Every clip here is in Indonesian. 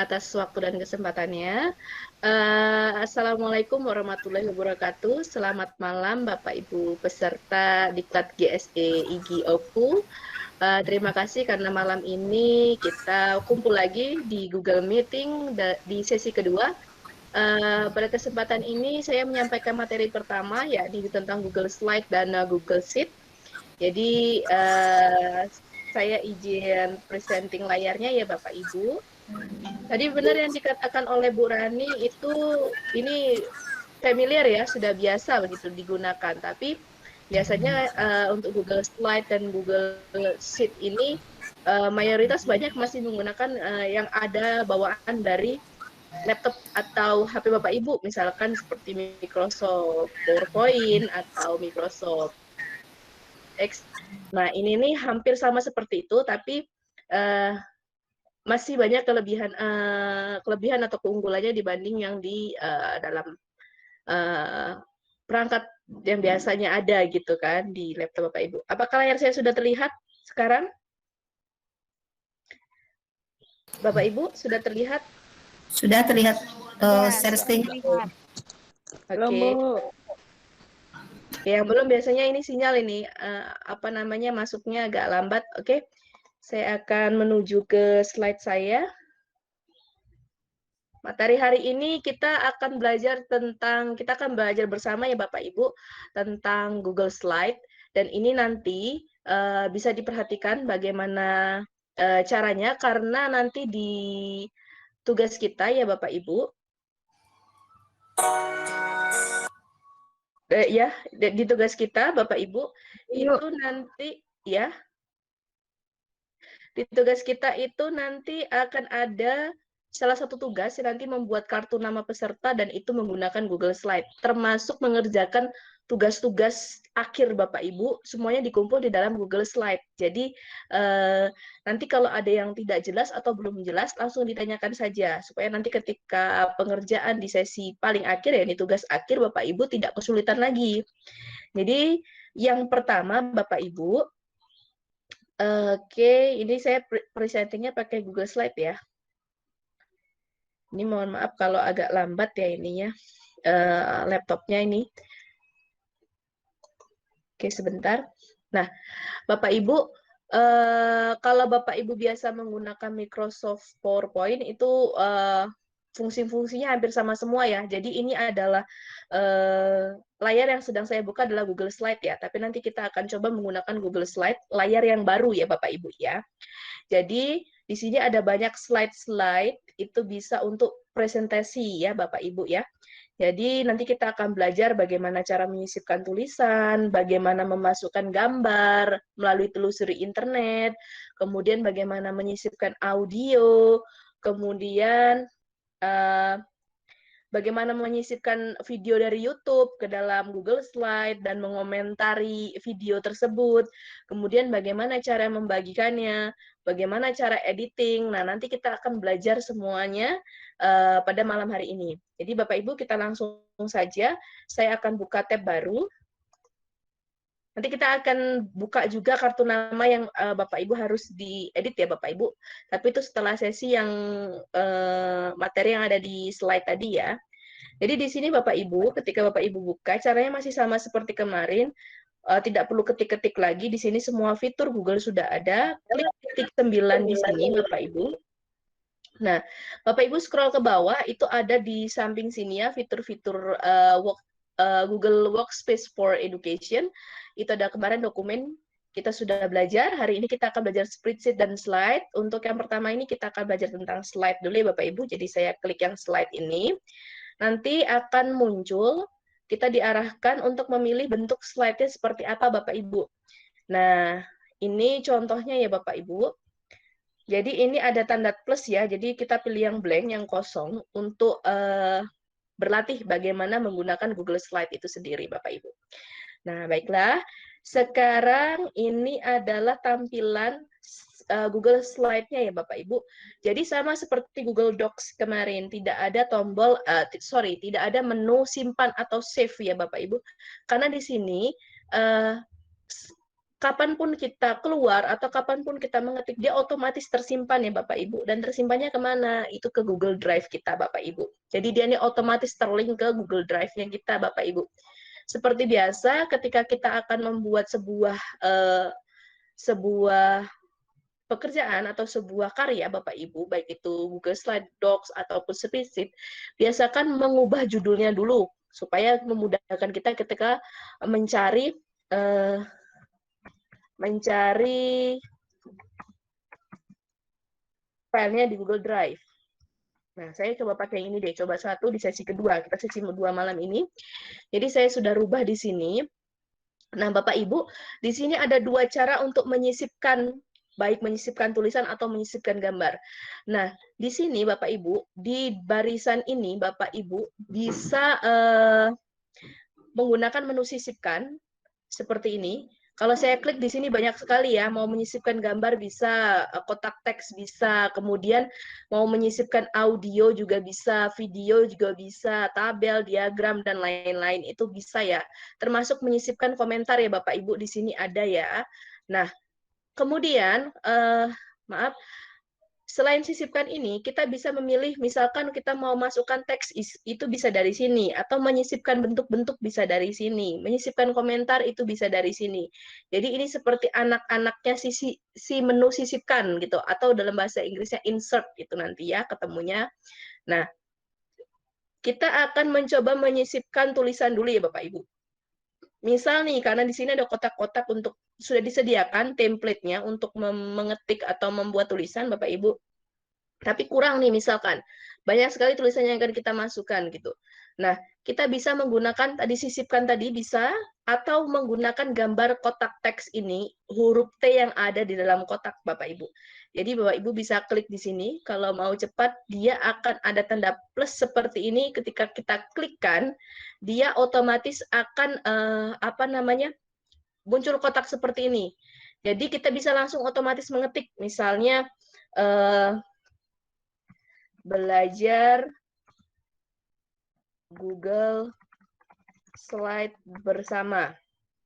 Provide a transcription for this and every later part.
atas waktu dan kesempatannya. Assalamualaikum warahmatullahi wabarakatuh. Selamat malam Bapak Ibu peserta Diklat GSE IGI OKU. Terima kasih karena malam ini kita kumpul lagi di Google Meeting di sesi kedua. Pada kesempatan ini saya menyampaikan materi pertama, yakni tentang Google Slide dan Google Sheet. Jadi saya izin presenting layarnya ya Bapak Ibu. Tadi benar yang dikatakan oleh Bu Rani itu ini familiar ya, sudah biasa begitu digunakan. Tapi biasanya untuk Google Slide dan Google Sheet ini mayoritas banyak masih menggunakan yang ada bawaan dari laptop atau HP Bapak Ibu, misalkan seperti Microsoft PowerPoint atau Microsoft X. Nah, ini nih hampir sama seperti itu, tapi masih banyak kelebihan atau keunggulannya dibanding yang di dalam perangkat yang biasanya ada gitu kan di laptop Bapak Ibu. Apakah layar saya sudah terlihat sekarang? Bapak Ibu sudah terlihat? Sudah terlihat share screen. Oke. Yang belum biasanya ini sinyal ini apa namanya masuknya agak lambat. Oke. Saya akan menuju ke slide saya. Materi hari ini kita akan belajar bersama ya Bapak Ibu tentang Google Slide, dan ini nanti bisa diperhatikan bagaimana caranya, karena nanti di tugas kita ya Bapak Ibu di tugas kita Bapak Ibu itu nanti ya di tugas kita itu nanti akan ada salah satu tugas yang nanti membuat kartu nama peserta, dan itu menggunakan Google Slide, termasuk mengerjakan tugas-tugas akhir Bapak Ibu, semuanya dikumpul di dalam Google Slide. Jadi nanti kalau ada yang tidak jelas atau belum jelas, langsung ditanyakan saja, supaya nanti ketika pengerjaan di sesi paling akhir, ya ini tugas akhir, Bapak Ibu tidak kesulitan lagi. Jadi yang pertama Bapak Ibu, oke, ini saya presentingnya pakai Google Slide ya. Ini mohon maaf kalau agak lambat ya ininya, laptopnya ini. Oke, sebentar. Nah, Bapak Ibu, kalau Bapak Ibu biasa menggunakan Microsoft PowerPoint itu fungsi-fungsinya hampir sama semua ya. Jadi ini adalah layar yang sedang saya buka adalah Google Slide ya. Tapi nanti kita akan coba menggunakan Google Slide layar yang baru ya Bapak Ibu ya. Jadi di sini ada banyak slide-slide, itu bisa untuk presentasi ya Bapak Ibu ya. Jadi nanti kita akan belajar bagaimana cara menyisipkan tulisan, bagaimana memasukkan gambar melalui telusuri internet, kemudian bagaimana menyisipkan audio, kemudian bagaimana menyisipkan video dari YouTube ke dalam Google Slide dan mengomentari video tersebut, kemudian bagaimana cara membagikannya, bagaimana cara editing. Nah, nanti kita akan belajar semuanya pada malam hari ini. Jadi Bapak Ibu, kita langsung saja, saya akan buka tab baru. Nanti kita akan buka juga kartu nama yang Bapak Ibu harus diedit ya Bapak Ibu. Tapi itu setelah sesi yang materi yang ada di slide tadi ya. Jadi di sini Bapak Ibu, ketika Bapak Ibu buka, caranya masih sama seperti kemarin. Tidak perlu ketik-ketik lagi. Di sini semua fitur Google sudah ada. Klik titik 9 di sini Bapak Ibu. Nah, Bapak Ibu scroll ke bawah, itu ada di samping sini ya fitur-fitur Google Workspace for Education. Itu ada kemarin dokumen kita sudah belajar. Hari ini kita akan belajar spreadsheet dan slide. Untuk yang pertama ini kita akan belajar tentang slide dulu ya Bapak Ibu. Jadi saya klik yang slide ini. Nanti akan muncul, kita diarahkan untuk memilih bentuk slide-nya seperti apa Bapak Ibu. Nah, ini contohnya ya Bapak Ibu. Jadi ini ada tanda plus ya, jadi kita pilih yang blank, yang kosong, untuk berlatih bagaimana menggunakan Google Slide itu sendiri, Bapak Ibu. Nah, baiklah. Sekarang ini adalah tampilan Google Slide-nya ya, Bapak Ibu. Jadi sama seperti Google Docs kemarin, tidak ada tombol, tidak ada menu simpan atau save ya, Bapak Ibu. Karena di sini kapanpun kita keluar atau kapanpun kita mengetik, dia otomatis tersimpan ya Bapak Ibu. Dan tersimpannya kemana? Itu ke Google Drive kita Bapak Ibu. Jadi dia ini otomatis terlink ke Google Drive-nya kita Bapak Ibu. Seperti biasa, ketika kita akan membuat sebuah pekerjaan atau sebuah karya Bapak Ibu, baik itu Google Slide, Docs, ataupun Spreadsheet, biasakan mengubah judulnya dulu, supaya memudahkan kita ketika mencari filenya di Google Drive. Nah, saya coba pakai ini deh, coba satu di sesi kedua, kita sesi kedua malam ini. Jadi saya sudah rubah di sini. Nah, Bapak Ibu, di sini ada dua cara untuk menyisipkan, baik menyisipkan tulisan atau menyisipkan gambar. Nah, di sini Bapak Ibu, di barisan ini Bapak Ibu bisa menggunakan menu sisipkan seperti ini. Kalau saya klik di sini banyak sekali ya, mau menyisipkan gambar bisa, kotak teks bisa, kemudian mau menyisipkan audio juga bisa, video juga bisa, tabel, diagram, dan lain-lain itu bisa ya. Termasuk menyisipkan komentar ya Bapak Ibu, di sini ada ya. Nah, kemudian, maaf, selain sisipkan ini, kita bisa memilih, misalkan kita mau masukkan teks, itu bisa dari sini, atau menyisipkan bentuk-bentuk bisa dari sini, menyisipkan komentar itu bisa dari sini. Jadi ini seperti anak-anaknya si menu sisipkan gitu, atau dalam bahasa Inggrisnya insert gitu nanti ya ketemunya. Nah, kita akan mencoba menyisipkan tulisan dulu ya Bapak Ibu. Misal nih, karena di sini ada kotak-kotak untuk sudah disediakan template-nya untuk mengetik atau membuat tulisan Bapak Ibu. Tapi kurang nih misalkan, banyak sekali tulisan yang akan kita masukkan gitu. Nah, kita bisa menggunakan tadi sisipkan tadi bisa, atau menggunakan gambar kotak teks ini, huruf T yang ada di dalam kotak Bapak Ibu. Jadi Bapak Ibu bisa klik di sini, kalau mau cepat dia akan ada tanda plus seperti ini, ketika kita klikkan, dia otomatis akan muncul kotak seperti ini. Jadi kita bisa langsung otomatis mengetik, misalnya belajar Google Slide bersama.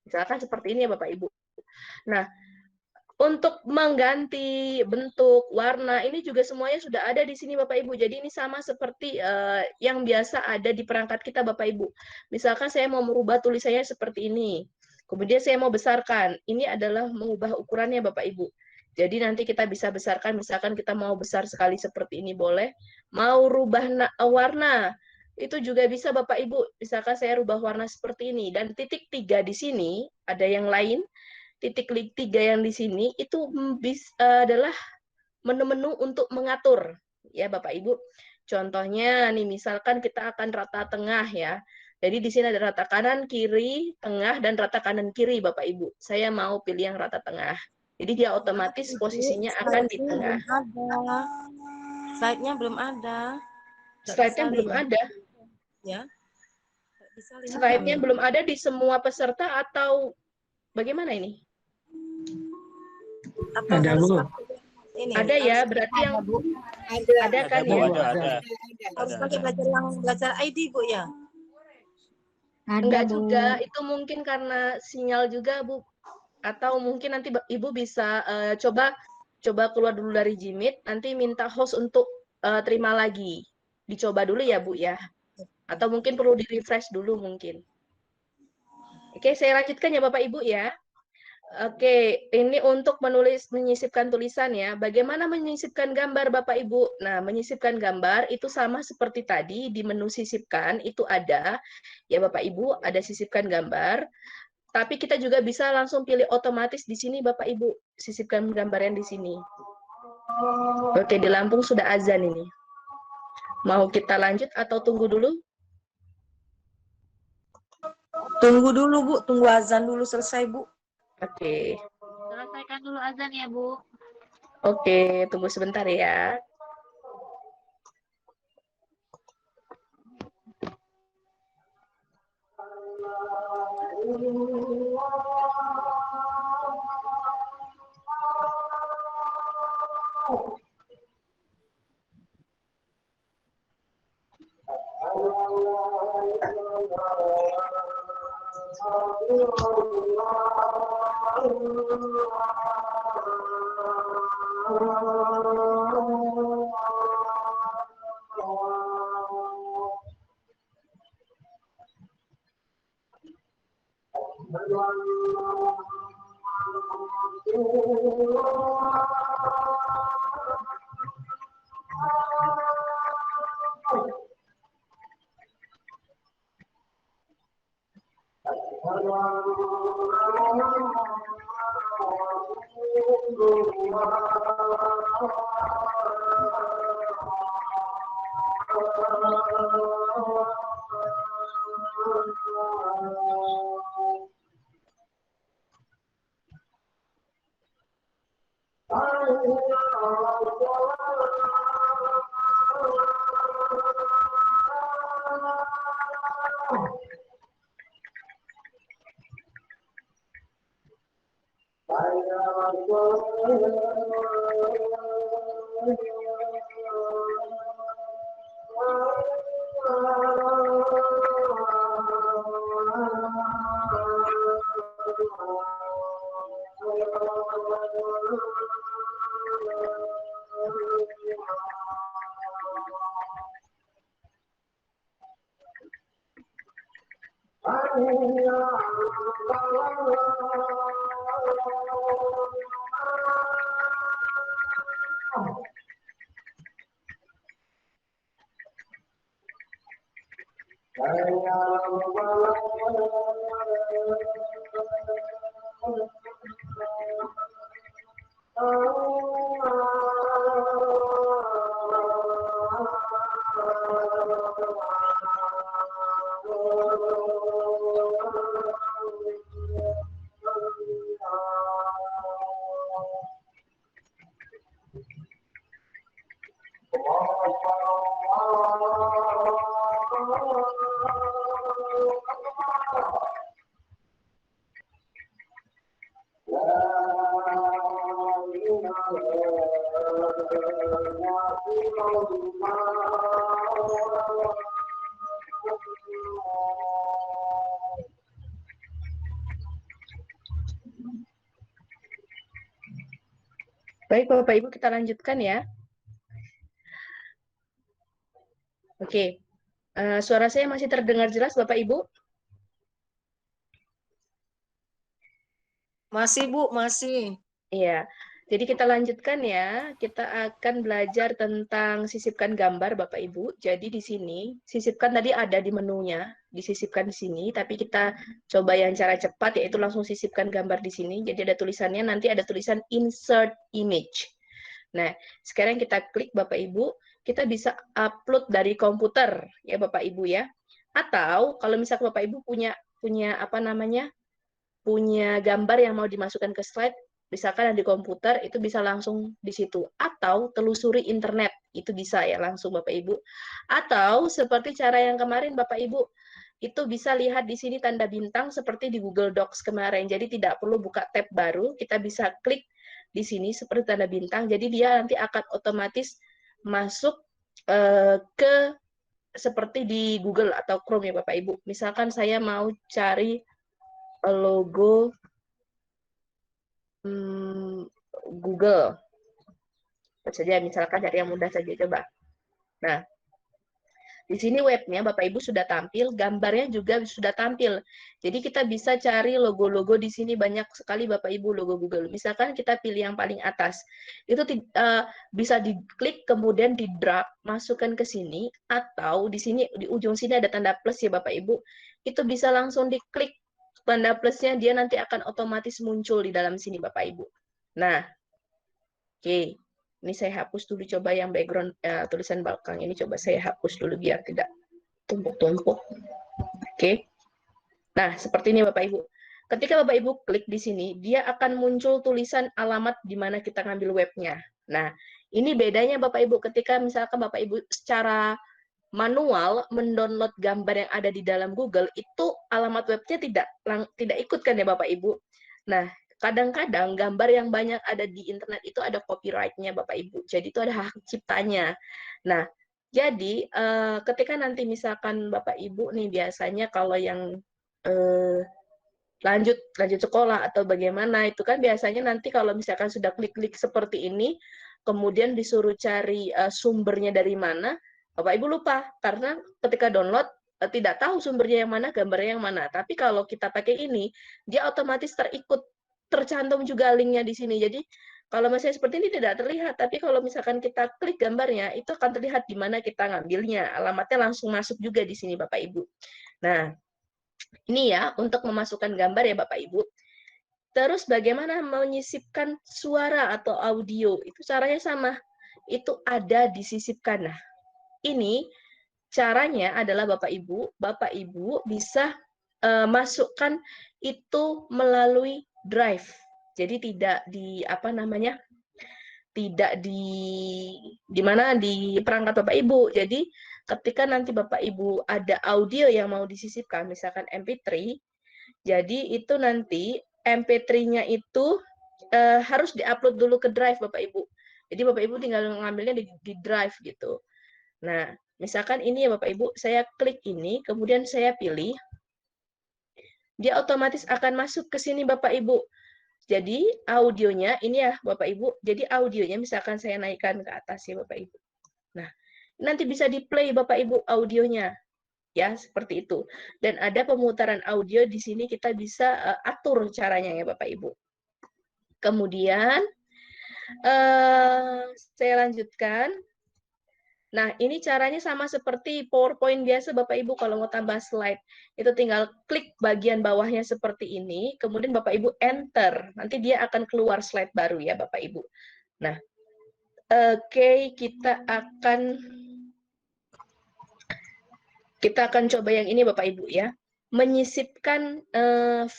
Misalkan seperti ini ya Bapak Ibu. Nah, untuk mengganti bentuk, warna, ini juga semuanya sudah ada di sini Bapak Ibu. Jadi ini sama seperti yang biasa ada di perangkat kita Bapak Ibu. Misalkan saya mau merubah tulisannya seperti ini. Kemudian saya mau besarkan. Ini adalah mengubah ukurannya Bapak Ibu. Jadi nanti kita bisa besarkan, misalkan kita mau besar sekali seperti ini boleh. Mau rubah warna, itu juga bisa Bapak Ibu. Misalkan saya rubah warna seperti ini. Dan titik 3 di sini, ada yang lain. Titik 3 yang di sini, itu adalah menu-menu untuk mengatur. Ya Bapak Ibu. Contohnya nih, misalkan kita akan rata tengah ya. Jadi di sini ada rata kanan, kiri, tengah, dan rata kanan, kiri Bapak Ibu. Saya mau pilih yang rata tengah. Jadi dia otomatis posisinya akan di tengah. Slide-nya belum ada. Slide-nya belum ada. Ya. Slide-nya belum ada di semua peserta atau bagaimana ini? Ada, Bu. Ada ya, berarti yang ada kan ya? Harus pakai belajar ID, Bu ya? Enggak juga, itu mungkin karena sinyal juga, Bu. Atau mungkin nanti Ibu bisa coba keluar dulu dari Jimit, nanti minta host untuk terima lagi. Dicoba dulu ya, Bu ya. Atau mungkin perlu di-refresh dulu mungkin. Oke, saya lanjutkan ya Bapak Ibu ya. Oke, ini untuk menyisipkan tulisan ya. Bagaimana menyisipkan gambar Bapak Ibu? Nah, menyisipkan gambar itu sama seperti tadi di menu sisipkan itu ada ya Bapak Ibu, ada sisipkan gambar. Tapi kita juga bisa langsung pilih otomatis di sini Bapak Ibu, sisipkan gambar yang di sini. Oke, di Lampung sudah azan ini. Mau kita lanjut atau tunggu dulu? Tunggu dulu, Bu. Tunggu azan dulu selesai, Bu. Oke. Selesaikan dulu azan ya, Bu. Oke, tunggu sebentar ya. Baik, Bapak Ibu, kita lanjutkan ya. Oke. Suara saya masih terdengar jelas, Bapak Ibu? Masih, Bu, masih. Iya. Jadi kita lanjutkan ya. Kita akan belajar tentang sisipkan gambar, Bapak Ibu. Jadi di sini, sisipkan tadi ada di menunya, disisipkan di sini, tapi kita coba yang cara cepat, yaitu langsung sisipkan gambar di sini. Jadi ada tulisannya, nanti ada tulisan insert image. Nah, sekarang kita klik Bapak Ibu, kita bisa upload dari komputer ya Bapak Ibu ya. Atau kalau misalkan Bapak Ibu punya apa namanya? Punya gambar yang mau dimasukkan ke slide, misalkan di komputer itu bisa langsung di situ. Atau telusuri internet, itu bisa ya langsung Bapak Ibu. Atau seperti cara yang kemarin Bapak Ibu, itu bisa lihat di sini tanda bintang seperti di Google Docs kemarin. Jadi tidak perlu buka tab baru, kita bisa klik di sini seperti tanda bintang. Jadi dia nanti akan otomatis masuk ke seperti di Google atau Chrome ya Bapak Ibu. Misalkan saya mau cari logo Google saja, misalkan cari yang mudah saja coba. Nah, di sini webnya Bapak Ibu sudah tampil, gambarnya juga sudah tampil. Jadi kita bisa cari logo-logo di sini, banyak sekali Bapak Ibu logo Google. Misalkan kita pilih yang paling atas, itu bisa diklik kemudian di drag masukkan ke sini, atau di sini di ujung sini ada tanda plus ya Bapak Ibu. Itu bisa langsung diklik tanda plusnya, dia nanti akan otomatis muncul di dalam sini Bapak Ibu. Nah, oke. Ini saya hapus dulu coba yang background tulisan belakang ini, coba saya hapus dulu biar tidak tumpuk-tumpuk. Oke. Nah, seperti ini Bapak Ibu. Ketika Bapak Ibu klik di sini, dia akan muncul tulisan alamat di mana kita ngambil webnya. Nah, ini bedanya Bapak Ibu ketika misalkan Bapak Ibu secara manual mendownload gambar yang ada di dalam Google, itu alamat webnya tidak ikut kan ya Bapak Ibu. Nah, kadang-kadang gambar yang banyak ada di internet itu ada copyright-nya Bapak Ibu. Jadi itu ada hak ciptanya. Nah, jadi ketika nanti misalkan Bapak Ibu nih biasanya kalau yang lanjut sekolah atau bagaimana, itu kan biasanya nanti kalau misalkan sudah klik-klik seperti ini, kemudian disuruh cari sumbernya dari mana, Bapak Ibu lupa karena ketika download tidak tahu sumbernya yang mana, gambarnya yang mana. Tapi kalau kita pakai ini, dia otomatis tercantum juga linknya di sini. Jadi kalau misalnya seperti ini tidak terlihat, tapi kalau misalkan kita klik gambarnya, itu akan terlihat di mana kita ngambilnya. Alamatnya langsung masuk juga di sini Bapak Ibu. Nah, ini ya untuk memasukkan gambar ya Bapak Ibu. Terus bagaimana menyisipkan suara atau audio? Itu caranya sama. Itu ada disisipkan. Nah, ini caranya adalah Bapak Ibu bisa masukkan itu melalui Drive. Jadi tidak di apa namanya? Tidak di mana di perangkat Bapak Ibu. Jadi ketika nanti Bapak Ibu ada audio yang mau disisipkan, misalkan MP3, jadi itu nanti MP3-nya itu harus diupload dulu ke Drive Bapak Ibu. Jadi Bapak Ibu tinggal ngambilnya di Drive gitu. Nah, misalkan ini ya Bapak Ibu, saya klik ini, kemudian saya pilih, dia otomatis akan masuk ke sini Bapak Ibu. Jadi audionya ini ya Bapak Ibu, jadi audionya misalkan saya naikkan ke atas ya Bapak Ibu. Nah, nanti bisa di-play Bapak Ibu audionya. Ya, seperti itu. Dan ada pemutaran audio di sini kita bisa atur caranya ya Bapak Ibu. Kemudian saya lanjutkan. Nah, ini caranya sama seperti PowerPoint biasa Bapak Ibu kalau mau tambah slide. Itu tinggal klik bagian bawahnya seperti ini, kemudian Bapak Ibu enter. Nanti dia akan keluar slide baru ya Bapak Ibu. Nah, oke, kita akan coba yang ini Bapak Ibu ya. Menyisipkan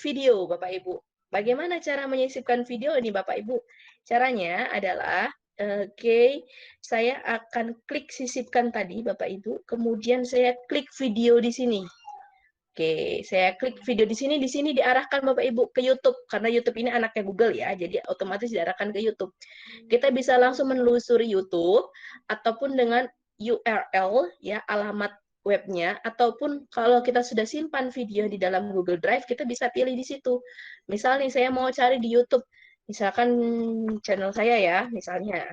video Bapak Ibu. Bagaimana cara menyisipkan video ini Bapak Ibu? Caranya adalah saya akan klik sisipkan tadi Bapak Ibu, kemudian saya klik video di sini. Oke, saya klik video di sini diarahkan Bapak Ibu ke YouTube, karena YouTube ini anaknya Google ya, jadi otomatis diarahkan ke YouTube. Kita bisa langsung menelusuri YouTube, ataupun dengan URL, ya, alamat webnya, ataupun kalau kita sudah simpan video di dalam Google Drive, kita bisa pilih di situ. Misalnya saya mau cari di YouTube, misalkan channel saya ya, misalnya.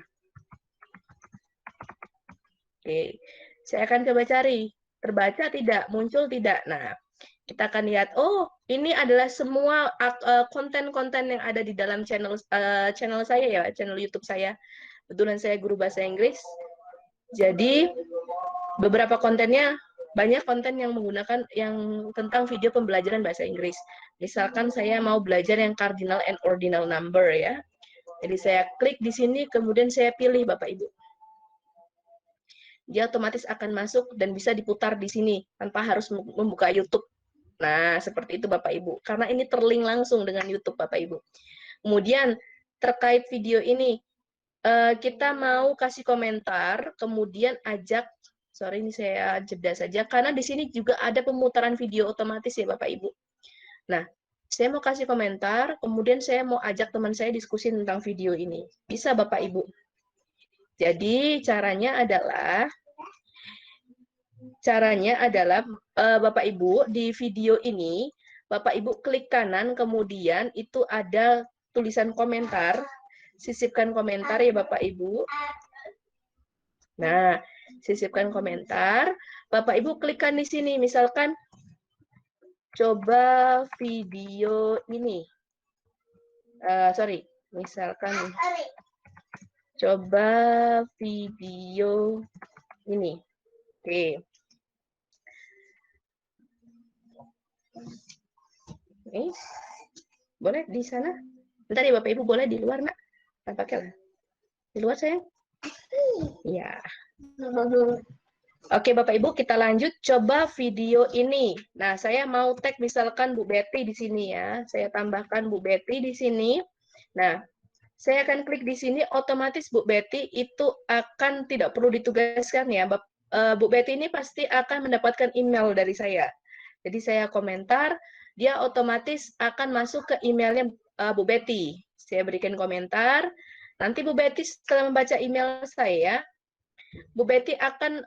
Oke, saya akan coba cari, terbaca tidak, muncul tidak. Nah, kita akan lihat, oh ini adalah semua konten-konten yang ada di dalam channel saya ya, channel YouTube saya. Kebetulan saya guru bahasa Inggris, jadi beberapa kontennya, banyak konten yang menggunakan yang tentang video pembelajaran bahasa Inggris. Misalkan saya mau belajar yang cardinal and ordinal number ya. Jadi saya klik di sini, kemudian saya pilih Bapak Ibu. Dia otomatis akan masuk dan bisa diputar di sini tanpa harus membuka YouTube. Nah, seperti itu Bapak Ibu. Karena ini terlink langsung dengan YouTube Bapak Ibu. Kemudian terkait video ini, kita mau kasih komentar, kemudian ajak, sorry ini saya jeda saja, karena di sini juga ada pemutaran video otomatis ya Bapak Ibu. Nah, saya mau kasih komentar, kemudian saya mau ajak teman saya diskusi tentang video ini. Bisa Bapak Ibu. Jadi caranya adalah Bapak Ibu di video ini, Bapak Ibu klik kanan, kemudian itu ada tulisan komentar, sisipkan komentar ya Bapak Ibu. Nah, sisipkan komentar, Bapak Ibu klikkan di sini, misalkan coba video ini. Misalkan coba video ini. Oke. Boleh di sana? Bentar ya Bapak Ibu, boleh di luar nak? Pakai lah. Di luar sayang? Iya. Oke Bapak Ibu, kita lanjut coba video ini. Nah, saya mau tag misalkan Bu Betty di sini ya. Saya tambahkan Bu Betty di sini. Nah, saya akan klik di sini, otomatis Bu Betty itu akan tidak perlu ditugaskan ya. Bu Betty ini pasti akan mendapatkan email dari saya. Jadi saya komentar, dia otomatis akan masuk ke emailnya Bu Betty. Saya berikan komentar, nanti Bu Betty setelah membaca email saya, Bu Betty akan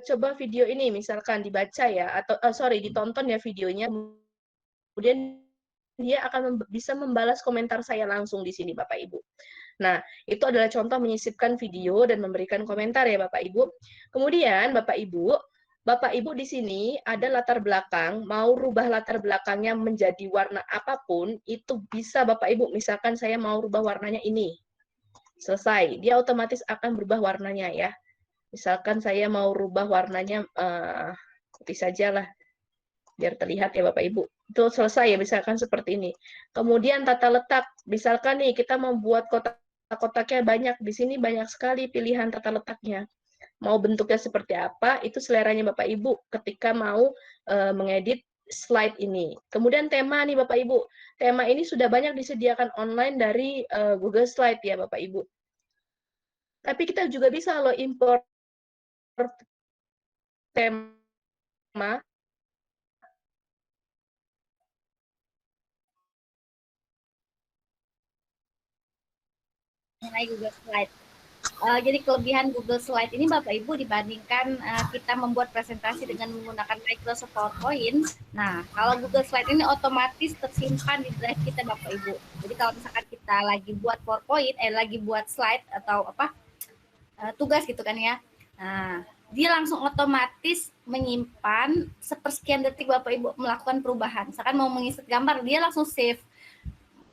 coba video ini, misalkan dibaca ya, atau ditonton ya videonya, kemudian dia akan bisa membalas komentar saya langsung di sini, Bapak Ibu. Nah, itu adalah contoh menyisipkan video dan memberikan komentar ya, Bapak Ibu. Kemudian, Bapak Ibu di sini ada latar belakang, mau rubah latar belakangnya menjadi warna apapun, itu bisa Bapak Ibu, misalkan saya mau rubah warnanya ini. Selesai, dia otomatis akan berubah warnanya ya. Misalkan saya mau rubah warnanya putih saja lah, biar terlihat ya Bapak Ibu. Itu selesai ya, misalkan seperti ini. Kemudian tata letak, misalkan nih kita membuat kotak-kotaknya banyak, di sini banyak sekali pilihan tata letaknya. Mau bentuknya seperti apa, itu seleranya Bapak Ibu ketika mau mengedit slide ini. Kemudian tema nih Bapak Ibu. Tema ini sudah banyak disediakan online dari Google Slide ya Bapak Ibu. Tapi kita juga bisa loh import tema mengenai Google Slide. Jadi kelebihan Google Slide ini Bapak Ibu dibandingkan kita membuat presentasi dengan menggunakan Microsoft PowerPoint. Nah, kalau Google Slide ini otomatis tersimpan di drive kita Bapak Ibu. Jadi kalau misalkan kita lagi buat PowerPoint, lagi buat slide atau apa tugas gitu kan ya. Nah, dia langsung otomatis menyimpan sepersekian detik Bapak Ibu melakukan perubahan. Misalkan mau menginsert gambar, dia langsung save.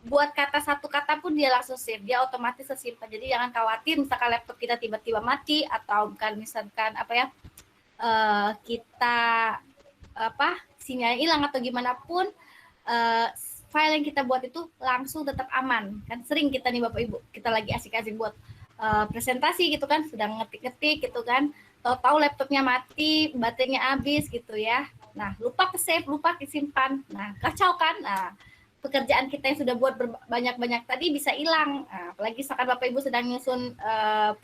Buat kata satu kata pun dia langsung save, dia otomatis tersimpan. Jadi jangan khawatir misalkan laptop kita tiba-tiba mati atau bukan misalkan apa ya kita sinyalnya hilang atau gimana pun file yang kita buat itu langsung tetap aman. Kan sering kita nih Bapak Ibu, kita lagi asik-asik buat presentasi gitu kan, sedang ngetik-ngetik gitu kan, tahu-tahu laptopnya mati, baterainya habis gitu ya. Nah, lupa ke save, lupa disimpan. Nah, kacau kan? Nah, pekerjaan kita yang sudah buat banyak-banyak tadi bisa hilang. Nah, apalagi misalkan Bapak Ibu sedang nyusun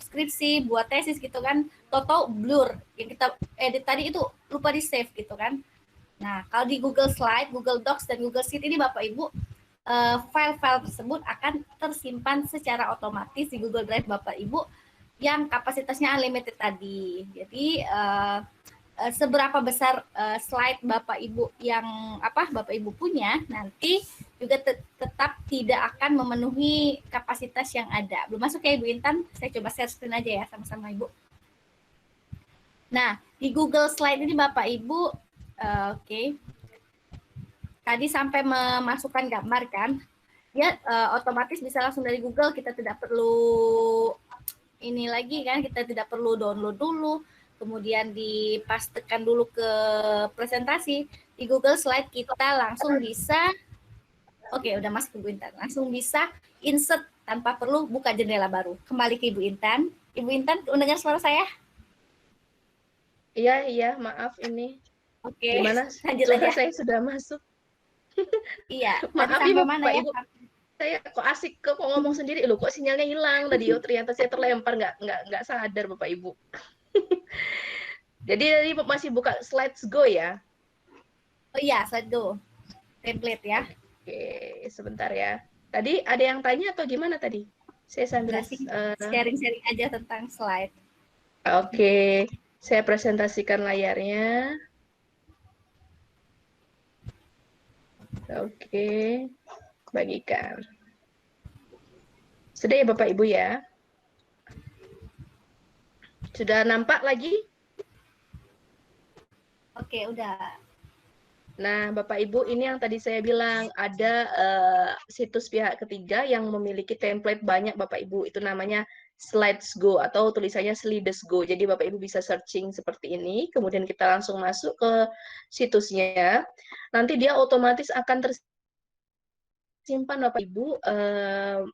skripsi, buat tesis gitu kan, tahu-tahu blur. Yang kita edit tadi itu lupa di-save gitu kan. Nah, kalau di Google Slide, Google Docs, dan Google Sheet ini Bapak Ibu, file-file tersebut akan tersimpan secara otomatis di Google Drive Bapak Ibu yang kapasitasnya unlimited tadi. Jadi seberapa besar slide Bapak Ibu yang Bapak Ibu punya nanti juga tetap tidak akan memenuhi kapasitas yang ada. Belum masuk ya Ibu Intan, saya coba share screen aja ya sama-sama Ibu. Nah, di Google Slide ini Bapak Ibu, tadi sampai memasukkan gambar kan, ya otomatis bisa langsung dari Google, kita tidak perlu ini lagi kan, kita tidak perlu download dulu, kemudian dipastekan dulu ke presentasi. Di Google Slide kita langsung bisa, udah masuk ke Ibu Intan, langsung bisa insert tanpa perlu buka jendela baru. Kembali ke Ibu Intan. Ibu Intan, mendengar suara saya? Iya, maaf ini. Oke, gimana? Lanjut aja. Saya sudah masuk. Iya, maaf ya Bapak Ibu. Saya kok asik kok ngomong sendiri loh, kok sinyalnya hilang tadi. Ternyata saya terlempar, nggak sadar Bapak Ibu. Jadi tadi masih buka Slides Go ya? Oh iya, Slides Go. Template ya. Oke, sebentar ya. Tadi ada yang tanya atau gimana tadi? Saya sambil sharing-sharing aja tentang slide. Oke, saya presentasikan layarnya. Oke, bagikan. Sudah ya Bapak Ibu ya? Sudah nampak lagi? Oke, udah. Nah, Bapak Ibu, ini yang tadi saya bilang, ada situs pihak ketiga yang memiliki template banyak Bapak Ibu. Itu namanya Slides Go atau tulisannya Slides Go. Jadi Bapak Ibu bisa searching seperti ini, kemudian kita langsung masuk ke situsnya. Nanti dia otomatis akan tersimpan Bapak Ibu,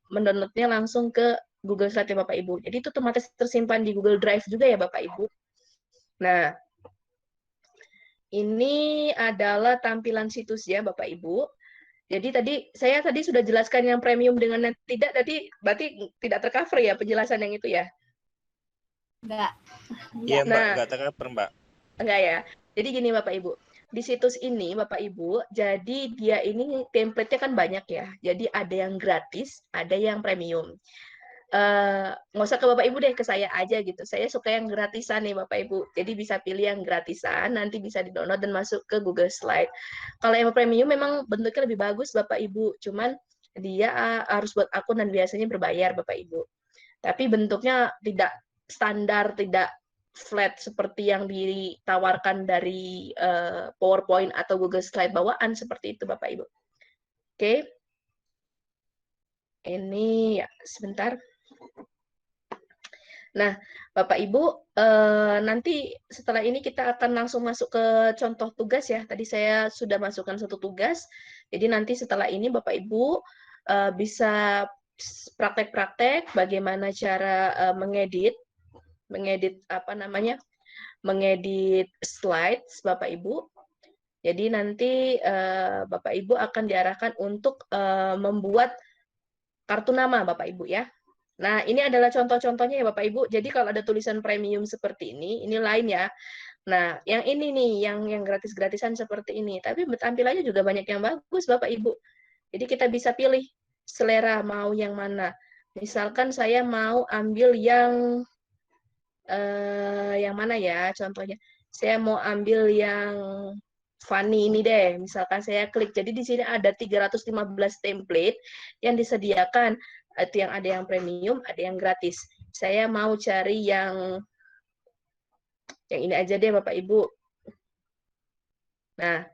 mendownloadnya langsung ke Google Slide ya Bapak Ibu. Jadi itu otomatis tersimpan di Google Drive juga ya Bapak Ibu. Nah, ini adalah tampilan situsnya Bapak Ibu. Jadi saya sudah jelaskan yang premium dengan yang tidak, tadi berarti tidak tercover ya penjelasan yang itu ya? Enggak. Iya Mbak, enggak tercover Mbak. Enggak ya. Jadi gini Bapak Ibu, di situs ini Bapak Ibu, jadi dia ini template-nya kan banyak ya. Jadi ada yang gratis, ada yang premium. nggak usah ke Bapak Ibu deh, ke saya aja gitu. Saya suka yang gratisan nih Bapak Ibu. Jadi bisa pilih yang gratisan, nanti bisa di-download dan masuk ke Google Slide. Kalau yang premium memang bentuknya lebih bagus Bapak Ibu, cuman dia harus buat akun dan biasanya berbayar Bapak Ibu. Tapi bentuknya tidak standar, tidak flat seperti yang ditawarkan dari PowerPoint atau Google Slide bawaan seperti itu Bapak Ibu. Oke. Ini ya, sebentar. Nah, Bapak Ibu, nanti setelah ini kita akan langsung masuk ke contoh tugas ya. Tadi saya sudah masukkan satu tugas. Jadi nanti setelah ini Bapak Ibu bisa praktek-praktek bagaimana cara mengedit apa namanya? Mengedit slides Bapak Ibu. Jadi nanti Bapak Ibu akan diarahkan untuk membuat kartu nama Bapak Ibu ya. Nah, ini adalah contoh-contohnya ya Bapak Ibu. Jadi kalau ada tulisan premium seperti ini lain ya. Nah, yang ini nih, yang gratis-gratisan seperti ini. Tapi tampilannya juga banyak yang bagus Bapak Ibu. Jadi kita bisa pilih selera mau yang mana. Misalkan saya mau ambil yang mana ya contohnya. Saya mau ambil yang funny ini deh. Misalkan saya klik. Jadi di sini ada 315 template yang disediakan. Itu yang ada yang premium, ada yang gratis. Saya mau cari yang ini aja deh Bapak Ibu. Nah,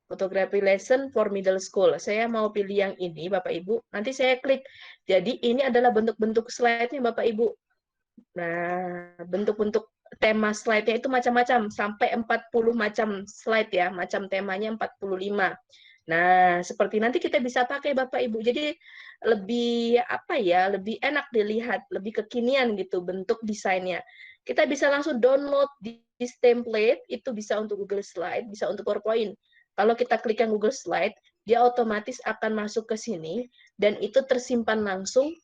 photography lesson for middle school. Saya mau pilih yang ini Bapak Ibu. Nanti saya klik. Jadi ini adalah bentuk-bentuk slide-nya Bapak Ibu. Nah, bentuk-bentuk tema slide-nya itu macam-macam, sampai 40 macam slide ya, macam temanya 45. Nah, seperti nanti kita bisa pakai Bapak Ibu. Jadi lebih apa ya, lebih enak dilihat, lebih kekinian gitu bentuk desainnya. Kita bisa langsung download di template, itu bisa untuk Google Slide, bisa untuk PowerPoint. Kalau kita klik yang Google Slide, dia otomatis akan masuk ke sini dan itu tersimpan langsung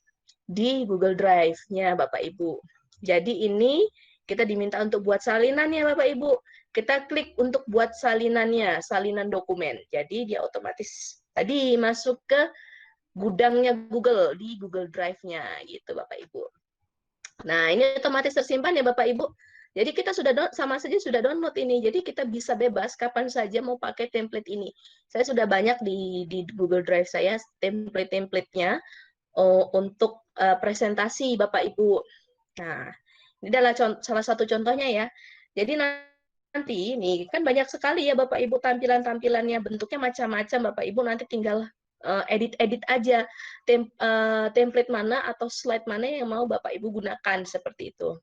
di Google Drive-nya Bapak Ibu. Jadi ini kita diminta untuk buat salinannya Bapak Ibu. Kita klik untuk buat salinannya, salinan dokumen. Jadi dia otomatis tadi masuk ke gudangnya Google di Google Drive-nya gitu Bapak Ibu. Nah, ini otomatis tersimpan ya Bapak Ibu. Jadi kita sudah sama saja sudah download ini. Jadi kita bisa bebas kapan saja mau pakai template ini. Saya sudah banyak di Google Drive saya template-templatenya untuk presentasi Bapak Ibu. Nah, ini adalah salah satu contohnya ya. Jadi nanti ini kan banyak sekali ya Bapak Ibu tampilan-tampilannya, bentuknya macam-macam Bapak Ibu, nanti tinggal edit-edit aja template mana atau slide mana yang mau Bapak Ibu gunakan seperti itu.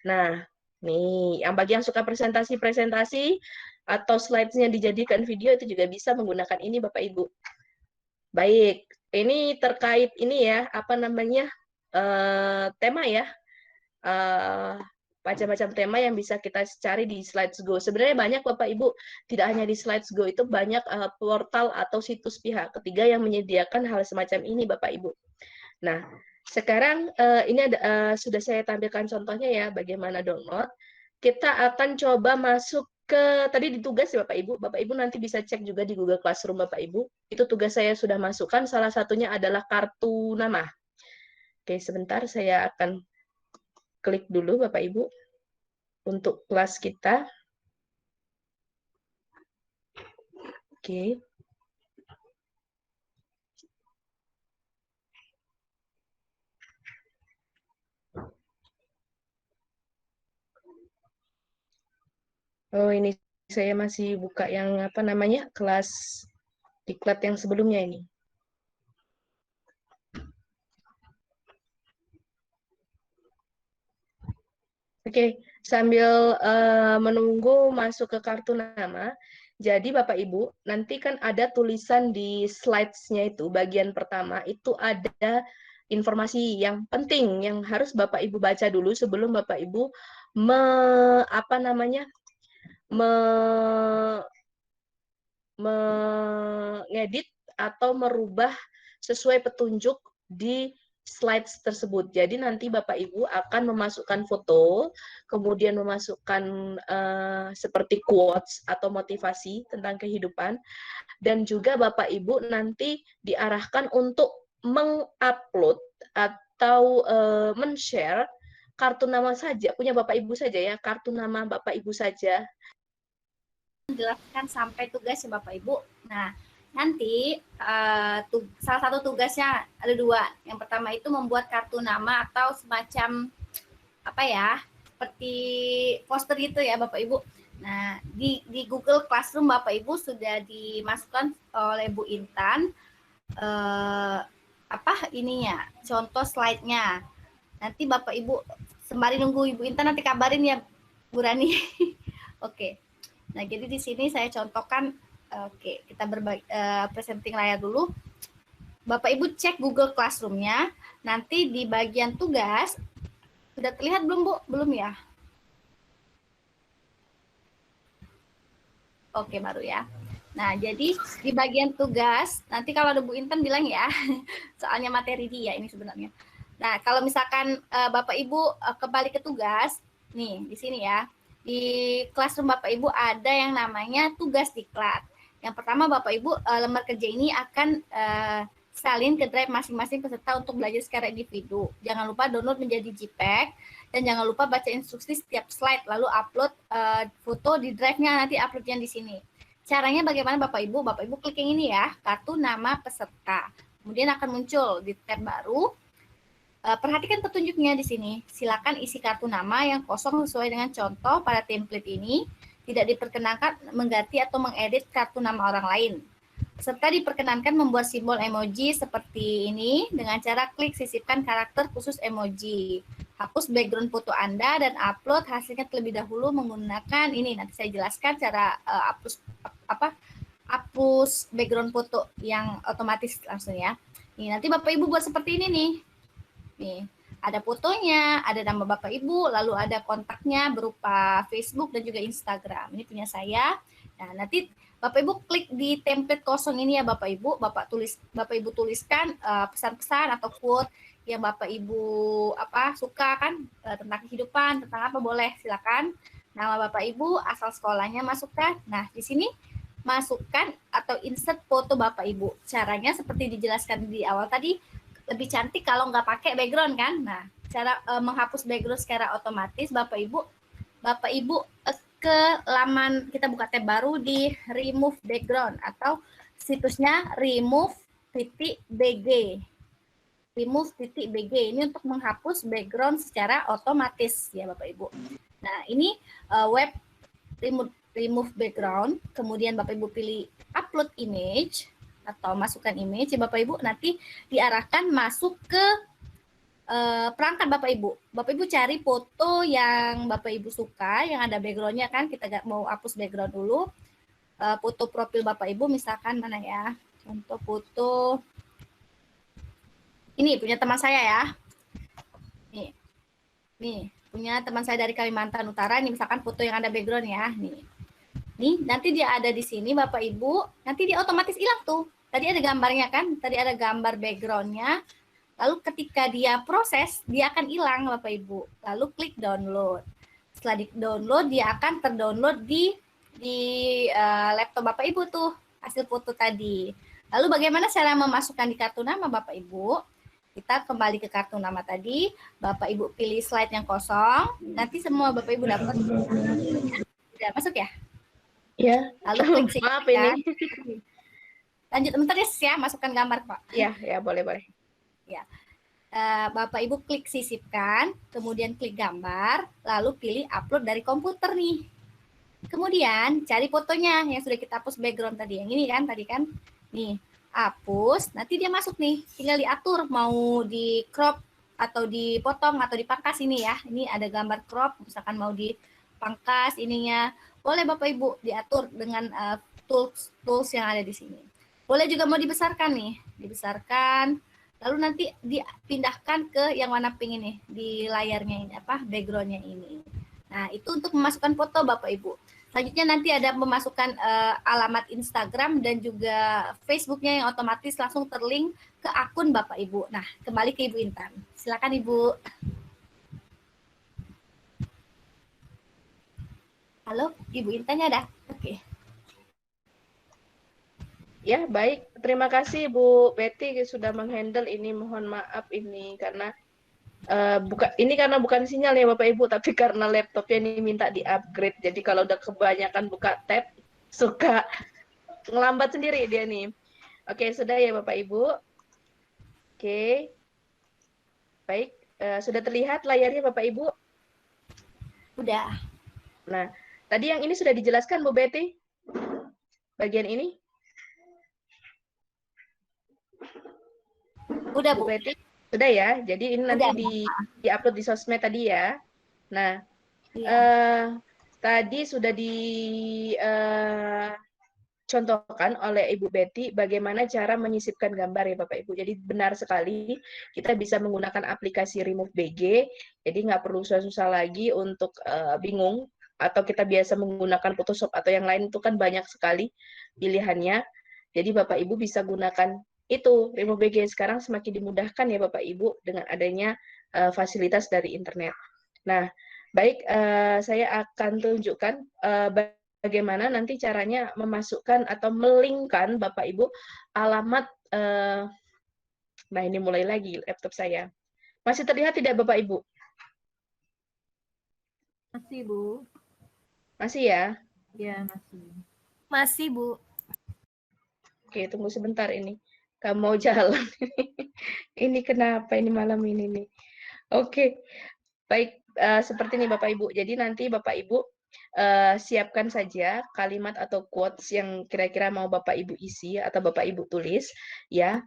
Nah, nih yang bagi yang suka presentasi atau slides-nya dijadikan video itu juga bisa menggunakan ini Bapak Ibu. Baik, ini terkait ini ya, apa namanya, tema ya, macam-macam tema yang bisa kita cari di Slides Go. Sebenarnya banyak Bapak Ibu, tidak hanya di Slides Go, itu banyak portal atau situs pihak ketiga yang menyediakan hal semacam ini Bapak Ibu. Nah, sekarang ini sudah saya tampilkan contohnya ya, bagaimana download. Kita akan coba masuk ke, tadi di tugas ya Bapak Ibu nanti bisa cek juga di Google Classroom Bapak Ibu. Itu tugas saya sudah masukkan, salah satunya adalah kartu nama. Oke, sebentar saya akan klik dulu Bapak Ibu untuk kelas kita. Oke. Oh, ini saya masih buka yang apa namanya, kelas diklat yang sebelumnya ini. Oke, sambil menunggu masuk ke kartu nama, jadi Bapak Ibu, nanti kan ada tulisan di slides-nya itu, bagian pertama, itu ada informasi yang penting, yang harus Bapak Ibu baca dulu sebelum Bapak Ibu mengedit atau merubah sesuai petunjuk di slides tersebut. Jadi nanti Bapak Ibu akan memasukkan foto, kemudian memasukkan seperti quotes atau motivasi tentang kehidupan, dan juga Bapak Ibu nanti diarahkan untuk mengupload atau men-share kartu nama saja, punya Bapak Ibu saja ya, kartu nama Bapak Ibu saja. Jelaskan sampai tugas ya Bapak Ibu. Nah, nanti salah satu tugasnya ada 2. Yang pertama itu membuat kartu nama atau semacam apa ya, seperti poster gitu ya Bapak Ibu. Nah, di Google Classroom Bapak Ibu sudah dimasukkan oleh Bu Intan contoh slide-nya. Nanti Bapak Ibu sembari nunggu Ibu Intan nanti kabarin ya Bu Rani. Oke. Nah, jadi di sini saya contohkan, kita berbagi presenting layar dulu. Bapak Ibu cek Google Classroom-nya, nanti di bagian tugas, sudah terlihat belum Bu? Belum ya? Oke, baru ya. Nah, jadi di bagian tugas, nanti kalau ada Bu Intan bilang ya, soalnya materi dia ini sebenarnya. Nah, kalau misalkan Bapak Ibu kembali ke tugas, nih di sini ya, di Classroom Bapak Ibu ada yang namanya tugas diklat. Yang pertama Bapak Ibu, lembar kerja ini akan salin ke drive masing-masing peserta untuk belajar secara individu. Jangan lupa download menjadi JPEG dan jangan lupa baca instruksi setiap slide lalu upload foto di drive-nya, nanti uploadnya di sini. Caranya bagaimana Bapak Ibu? Bapak Ibu klik yang ini ya, kartu nama peserta. Kemudian akan muncul di tab baru. Perhatikan petunjuknya di sini. Silakan isi kartu nama yang kosong sesuai dengan contoh pada template ini. Tidak diperkenankan mengganti atau mengedit kartu nama orang lain. Serta diperkenankan membuat simbol emoji seperti ini dengan cara klik sisipkan karakter khusus emoji. Hapus background foto Anda dan upload hasilnya terlebih dahulu menggunakan ini. Nanti saya jelaskan cara hapus background foto yang otomatis langsung ya. Nih, nanti Bapak Ibu buat seperti ini nih. Nih, ada fotonya, ada nama Bapak Ibu, lalu ada kontaknya berupa Facebook dan juga Instagram. Ini punya saya. Nah, nanti Bapak Ibu klik di template kosong ini ya Bapak Ibu. Bapak Ibu tuliskan pesan-pesan atau quote yang Bapak Ibu suka kan, tentang kehidupan, tentang apa boleh, silakan. Nama Bapak Ibu, asal sekolahnya masukkan. Nah, di sini masukkan atau insert foto Bapak Ibu. Caranya seperti dijelaskan di awal tadi, lebih cantik kalau nggak pakai background kan. Nah, cara menghapus background secara otomatis Bapak Ibu ke laman, kita buka tab baru di remove background atau situsnya remove.bg. Remove.bg ini untuk menghapus background secara otomatis ya Bapak Ibu. Nah, ini web remove background, kemudian Bapak Ibu pilih upload image atau masukkan image ya Bapak Ibu, nanti diarahkan masuk ke perangkat Bapak Ibu. Bapak Ibu cari foto yang Bapak Ibu suka, yang ada backgroundnya kan, kita mau hapus background dulu. Foto profil Bapak Ibu misalkan mana ya, contoh foto, ini punya teman saya ya. Nih punya teman saya dari Kalimantan Utara, ini misalkan foto yang ada background ya, nih. Nih, nanti dia ada di sini Bapak Ibu, nanti dia otomatis hilang tuh. Tadi ada gambarnya kan, tadi ada gambar backgroundnya. Lalu ketika dia proses, dia akan hilang Bapak Ibu. Lalu klik download. Setelah di-download, dia akan terdownload di laptop Bapak Ibu tuh, hasil foto tadi. Lalu bagaimana cara memasukkan di kartu nama Bapak Ibu? Kita kembali ke kartu nama tadi, Bapak Ibu pilih slide yang kosong, nanti semua Bapak Ibu dapat. Sudah masuk ya? Ya, lalu klik maaf ini. Lanjut bentar ya, masukkan gambar Pak. Ya, boleh. Ya, Bapak Ibu klik sisipkan, kemudian klik gambar, lalu pilih upload dari komputer nih. Kemudian cari fotonya yang sudah kita hapus background tadi, yang ini kan, nih hapus, nanti dia masuk nih, tinggal diatur mau di crop atau dipotong atau dipangkas ini ya. Ini ada gambar crop, misalkan mau dipangkas ininya, boleh Bapak Ibu diatur dengan tools yang ada di sini. Boleh juga mau dibesarkan nih, dibesarkan, lalu nanti dipindahkan ke yang warna pink ini di layarnya ini backgroundnya ini. Nah, itu untuk memasukkan foto Bapak Ibu. Selanjutnya nanti ada memasukkan alamat Instagram dan juga Facebooknya yang otomatis langsung terlink ke akun Bapak Ibu. Nah, kembali ke Ibu Intan. Silakan Ibu. Halo, Ibu Intannya ada? Oke. Ya, baik. Terima kasih Bu Betty sudah menghandle ini. Mohon maaf ini karena Ini karena bukan sinyal ya Bapak Ibu, tapi karena laptopnya ini minta di-upgrade. Jadi kalau udah kebanyakan buka tab, suka ngelambat sendiri dia nih. Oke, sudah ya Bapak Ibu. Oke. Baik, sudah terlihat layarnya Bapak Ibu? Udah. Nah, tadi yang ini sudah dijelaskan Bu Betty? Bagian ini? Udah, Bu Bu. Betty? Sudah ya, jadi ini nanti Udah. di-upload di sosmed tadi ya. Nah, Iya. tadi sudah contohkan oleh Ibu Betty bagaimana cara menyisipkan gambar ya Bapak Ibu. Jadi benar sekali kita bisa menggunakan aplikasi Remove BG, jadi nggak perlu susah-susah lagi untuk bingung, atau kita biasa menggunakan Photoshop atau yang lain itu kan banyak sekali pilihannya. Jadi Bapak Ibu bisa gunakan itu Remove BG. Sekarang semakin dimudahkan ya Bapak Ibu dengan adanya fasilitas dari internet. Nah, baik, saya akan tunjukkan bagaimana nanti caranya memasukkan atau melingkan Bapak Ibu alamat. Nah, ini mulai lagi laptop saya. Masih terlihat tidak Bapak Ibu? Masih, Bu. Masih ya? Ya, masih. Masih, Bu. Oke, tunggu sebentar ini. Kamu mau jalan. Ini kenapa ini malam ini nih? Oke, baik. Seperti ini Bapak Ibu. Jadi nanti Bapak Ibu siapkan saja kalimat atau quotes yang kira-kira mau Bapak Ibu isi atau Bapak Ibu tulis, ya.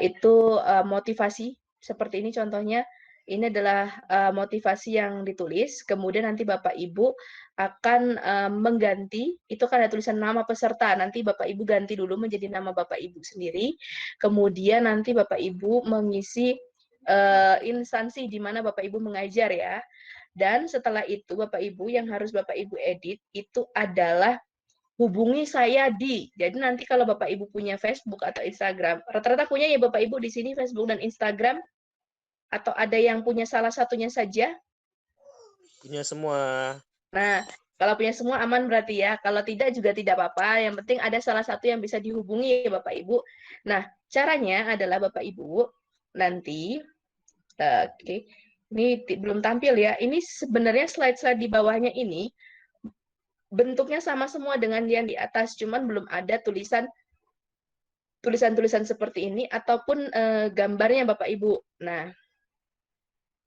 Itu motivasi seperti ini contohnya. Ini adalah motivasi yang ditulis, kemudian nanti Bapak Ibu akan mengganti, itu kan ada tulisan nama peserta, nanti Bapak Ibu ganti dulu menjadi nama Bapak Ibu sendiri, kemudian nanti Bapak Ibu mengisi instansi di mana Bapak Ibu mengajar ya. Dan setelah itu Bapak Ibu yang harus Bapak Ibu edit itu adalah hubungi saya di. Jadi nanti kalau Bapak Ibu punya Facebook atau Instagram, rata-rata punya ya Bapak Ibu di sini Facebook dan Instagram, atau ada yang punya salah satunya saja? Punya semua. Nah, kalau punya semua aman berarti ya. Kalau tidak juga tidak apa-apa. Yang penting ada salah satu yang bisa dihubungi ya Bapak Ibu. Nah, caranya adalah Bapak Ibu nanti, oke, ini belum tampil ya. Ini sebenarnya slide-slide di bawahnya ini bentuknya sama semua dengan yang di atas, cuman belum ada tulisan-tulisan seperti ini ataupun gambarnya Bapak Ibu. Nah,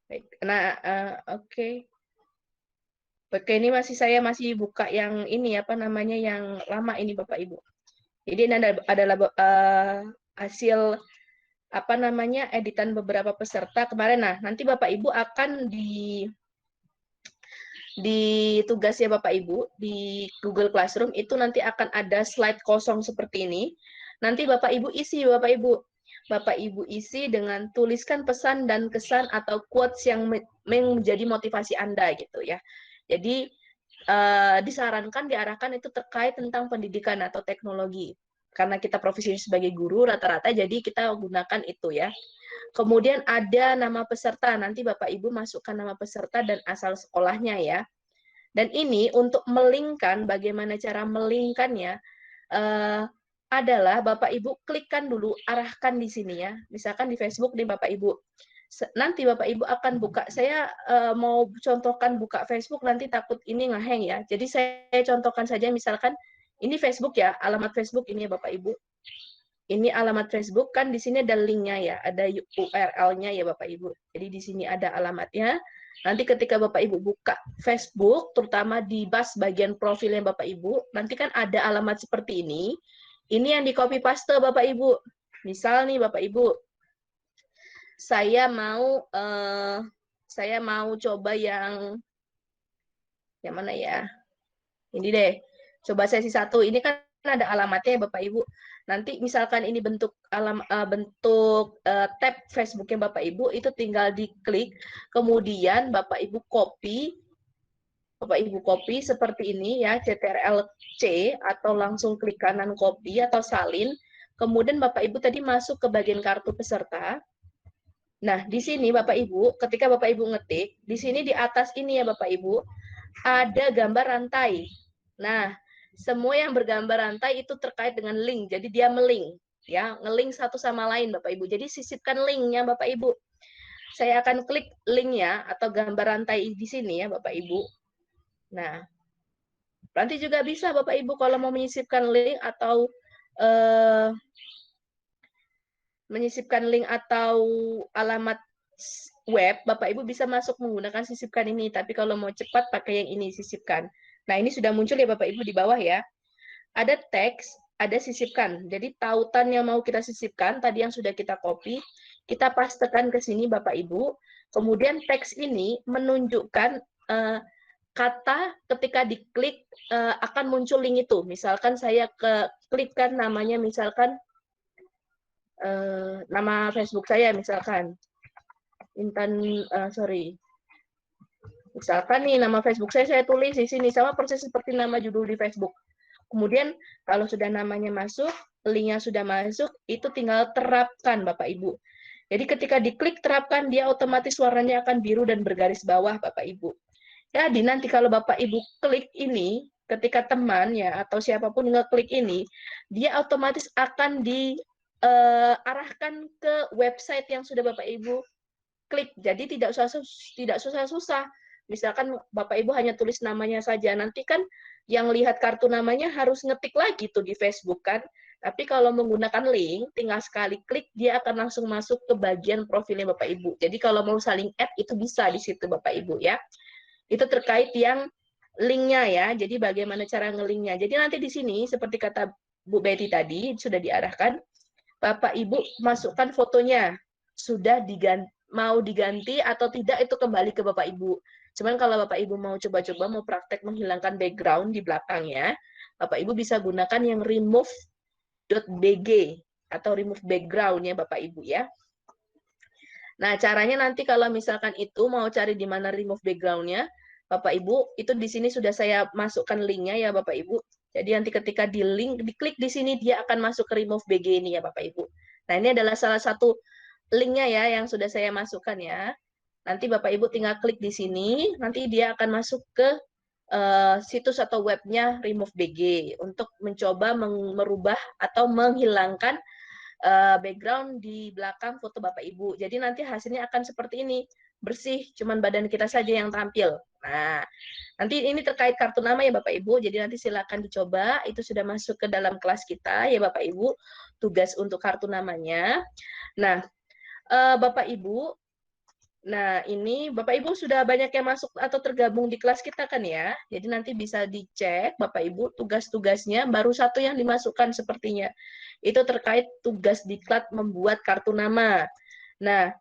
baik. Nah, oke. Oke, ini saya masih buka yang ini apa namanya yang lama ini Bapak Ibu. Jadi ini adalah hasil apa namanya editan beberapa peserta kemarin. Nah, nanti Bapak Ibu akan di tugas ya Bapak Ibu di Google Classroom itu nanti akan ada slide kosong seperti ini. Nanti Bapak Ibu isi Bapak Ibu. Bapak Ibu isi dengan tuliskan pesan dan kesan atau quotes yang menjadi motivasi Anda gitu ya. Jadi disarankan diarahkan itu terkait tentang pendidikan atau teknologi. Karena kita profesi sebagai guru rata-rata jadi kita gunakan itu ya. Kemudian ada nama peserta, nanti Bapak Ibu masukkan nama peserta dan asal sekolahnya ya. Dan ini untuk melingkan, bagaimana cara melingkannya, adalah Bapak Ibu klikkan dulu, arahkan di sini ya. Misalkan di Facebook nih Bapak Ibu. Nanti Bapak Ibu akan buka, saya mau contohkan buka Facebook, nanti takut ini ngeheng ya. Jadi saya contohkan saja misalkan, ini Facebook ya, alamat Facebook ini ya Bapak Ibu. Ini alamat Facebook, kan di sini ada linknya ya, ada URL-nya ya Bapak Ibu. Jadi di sini ada alamatnya. Nanti ketika Bapak Ibu buka Facebook, terutama di bagian profilnya Bapak Ibu, nanti kan ada alamat seperti ini. Ini yang di copy paste Bapak Ibu. Misal nih Bapak Ibu, saya mau coba yang mana ya? Ini deh. Coba sesi 1. Ini kan ada alamatnya ya Bapak Ibu. Nanti misalkan ini bentuk tab Facebooknya Bapak Ibu, itu tinggal diklik, kemudian Bapak Ibu copy seperti ini ya, CTRL-C, atau langsung klik kanan copy atau salin, kemudian Bapak Ibu tadi masuk ke bagian kartu peserta. Nah, di sini Bapak Ibu, ketika Bapak Ibu ngetik, di sini di atas ini ya Bapak Ibu, ada gambar rantai. Nah, semua yang bergambar rantai itu terkait dengan link, jadi dia melink, ya, ngelink satu sama lain Bapak Ibu. Jadi sisipkan linknya Bapak Ibu. saya akan klik linknya atau gambar rantai di sini ya Bapak Ibu. Nah, nanti juga bisa Bapak Ibu kalau mau menyisipkan link atau alamat web, Bapak Ibu bisa masuk menggunakan sisipkan ini. Tapi kalau mau cepat pakai yang ini, sisipkan. Nah, ini sudah muncul ya Bapak Ibu di bawah ya. Ada teks, ada sisipkan. Jadi tautan yang mau kita sisipkan, tadi yang sudah kita copy, kita pastekan ke sini Bapak Ibu. Kemudian teks ini menunjukkan kata ketika diklik akan muncul link itu. Misalkan saya klikkan namanya, misalkan nama Facebook saya, misalkan Intan, misalkan nih nama Facebook saya tulis di sini, sama persis seperti nama judul di Facebook. Kemudian kalau sudah namanya masuk, linknya sudah masuk, itu tinggal terapkan Bapak Ibu. Jadi ketika diklik terapkan, dia otomatis warnanya akan biru dan bergaris bawah Bapak Ibu. Jadi nanti kalau Bapak Ibu klik ini, ketika teman ya atau siapapun ngeklik ini, dia otomatis akan diarahkan ke website yang sudah Bapak Ibu klik. Jadi tidak susah-susah. Misalkan Bapak Ibu hanya tulis namanya saja, nanti kan yang lihat kartu namanya harus ngetik lagi tuh di Facebook kan. Tapi kalau menggunakan link, tinggal sekali klik, dia akan langsung masuk ke bagian profilnya Bapak Ibu. Jadi kalau mau saling add, itu bisa di situ Bapak Ibu ya. Itu terkait yang linknya ya, jadi bagaimana cara ngelinknya. Jadi nanti di sini, seperti kata Bu Betty tadi, sudah diarahkan, Bapak Ibu masukkan fotonya, sudah mau diganti atau tidak, itu kembali ke Bapak Ibu. Cuman kalau Bapak Ibu mau coba-coba, mau praktek menghilangkan background di belakangnya, Bapak Ibu bisa gunakan yang remove.bg atau remove background ya Bapak Ibu ya. Nah, caranya nanti kalau misalkan itu mau cari di mana remove background-nya, Bapak Ibu, itu di sini sudah saya masukkan linknya ya Bapak Ibu. Jadi nanti ketika diklik di sini, dia akan masuk ke remove BG ini ya Bapak Ibu. Nah, ini adalah salah satu linknya ya yang sudah saya masukkan ya. Nanti Bapak Ibu tinggal klik di sini, nanti dia akan masuk ke situs atau webnya remove BG untuk mencoba merubah atau menghilangkan background di belakang foto Bapak Ibu. Jadi nanti hasilnya akan seperti ini, bersih, cuman badan kita saja yang tampil. Nah, nanti ini terkait kartu nama ya Bapak Ibu, jadi nanti silakan dicoba, itu sudah masuk ke dalam kelas kita ya Bapak Ibu, tugas untuk kartu namanya. Nah, Bapak Ibu, nah ini Bapak Ibu sudah banyak yang masuk atau tergabung di kelas kita kan ya, jadi nanti bisa dicek Bapak Ibu tugas-tugasnya, baru satu yang dimasukkan sepertinya. Itu terkait tugas diklat membuat kartu nama. Nah,